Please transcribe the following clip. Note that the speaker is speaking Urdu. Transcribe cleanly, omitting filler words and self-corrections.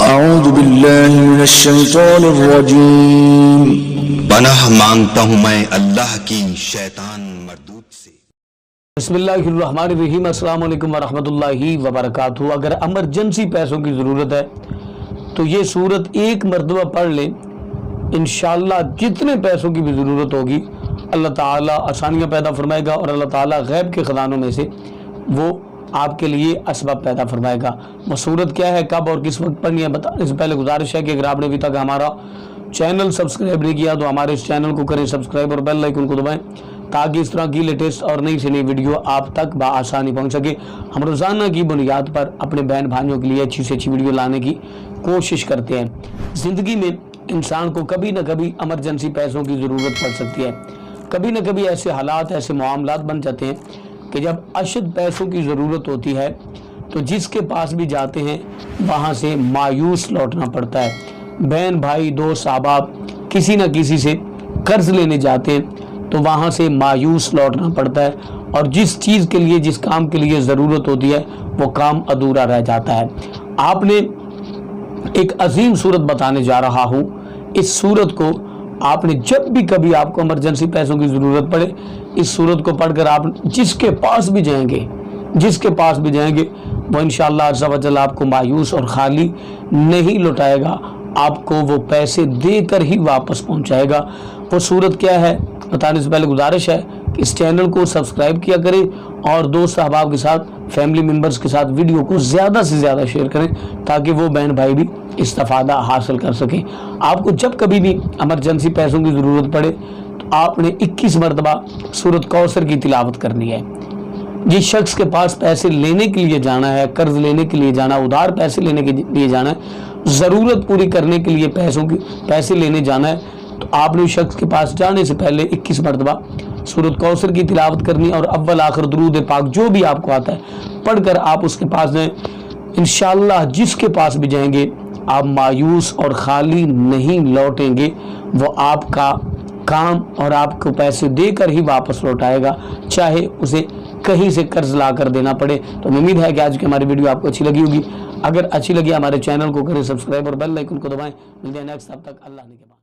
اعوذ باللہ من الشیطان الرجیم۔ پناہ مانگتا ہوں میں اللہ کی شیطان مردود سے۔ بسم اللہ الرحمن الرحیم۔ السلام علیکم ورحمۃ اللہ وبرکاتہ۔ اگر ایمرجنسی پیسوں کی ضرورت ہے تو یہ سورت ایک مرتبہ پڑھ لیں، انشاءاللہ جتنے پیسوں کی بھی ضرورت ہوگی اللہ تعالیٰ آسانیاں پیدا فرمائے گا، اور اللہ تعالیٰ غیب کے خزانوں میں سے وہ آپ کے لیے اسباب پیدا فرمائے گا۔ وہ سورت کیا ہے، کب اور کس وقت پڑھنی ہے، بتانے سے پہلے گزارش ہے کہ اگر آپ نے ابھی تک ہمارا چینل سبسکرائب نہیں کیا تو ہمارے اس چینل کو کریں سبسکرائب اور بیل آئیکن کو دبائیں تاکہ اس طرح کی لیٹسٹ اور نئی سے نئی ویڈیو آپ تک بآسانی پہنچ سکے۔ ہم روزانہ کی بنیاد پر اپنے بہن بھائیوں کے لیے اچھی سے اچھی ویڈیو لانے کی کوشش کرتے ہیں۔ زندگی میں انسان کو کبھی نہ کبھی ایمرجنسی پیسوں کی ضرورت پڑ سکتی ہے، کبھی نہ کبھی ایسے حالات ایسے معاملات بن جاتے ہیں کہ جب اشد پیسوں کی ضرورت ہوتی ہے تو جس کے پاس بھی جاتے ہیں وہاں سے مایوس لوٹنا پڑتا ہے۔ بہن بھائی دوست احباب کسی نہ کسی سے قرض لینے جاتے ہیں تو وہاں سے مایوس لوٹنا پڑتا ہے، اور جس چیز کے لیے جس کام کے لیے ضرورت ہوتی ہے وہ کام ادھورا رہ جاتا ہے۔ آپ نے ایک عظیم صورت بتانے جا رہا ہوں، اس صورت کو آپ نے جب بھی کبھی آپ کو ایمرجنسی پیسوں کی ضرورت پڑے اس صورت کو پڑھ کر آپ جس کے پاس بھی جائیں گے وہ انشاءاللہ عز و جل آپ کو مایوس اور خالی نہیں لوٹائے گا، آپ کو وہ پیسے دے کر ہی واپس پہنچائے گا۔ وہ صورت کیا ہے بتانے سے پہلے گزارش ہے کہ اس چینل کو سبسکرائب کیا کریں اور دوست احباب کے ساتھ فیملی ممبرز کے ساتھ ویڈیو کو زیادہ سے زیادہ شیئر کریں تاکہ وہ بہن بھائی بھی استفادہ حاصل کر سکیں۔ آپ کو جب کبھی بھی ایمرجنسی پیسوں کی ضرورت پڑے تو آپ نے 21 مرتبہ سورۃ کوثر کی تلاوت کرنی ہے۔ جس شخص کے پاس پیسے لینے کے لیے جانا ہے، قرض لینے کے لیے جانا، ادھار پیسے لینے کے لیے جانا ہے، ضرورت پوری کرنے کے لیے پیسے لینے جانا ہے تو آپ نے اس شخص کے پاس جانے سے پہلے 21 مرتبہ سورۃ کوثر کی تلاوت کرنی، اور اول آخر درود پاک جو بھی آپ کو آتا ہے پڑھ کر آپ اس کے پاس جائیں۔ انشاءاللہ جس کے پاس بھی جائیں گے آپ مایوس اور خالی نہیں لوٹیں گے، وہ آپ کا کام اور آپ کو پیسے دے کر ہی واپس لوٹائے گا، چاہے اسے کہیں سے قرض لا کر دینا پڑے۔ تو امید ہے کہ آج کی ہماری ویڈیو آپ کو اچھی لگی ہوگی۔ اگر اچھی لگی ہمارے چینل کو کریں سبسکرائب اور بیل آئیکن کو دبائیں۔ ملتے ہیں نیکسٹ، تب تک اللہ نے کے بعد۔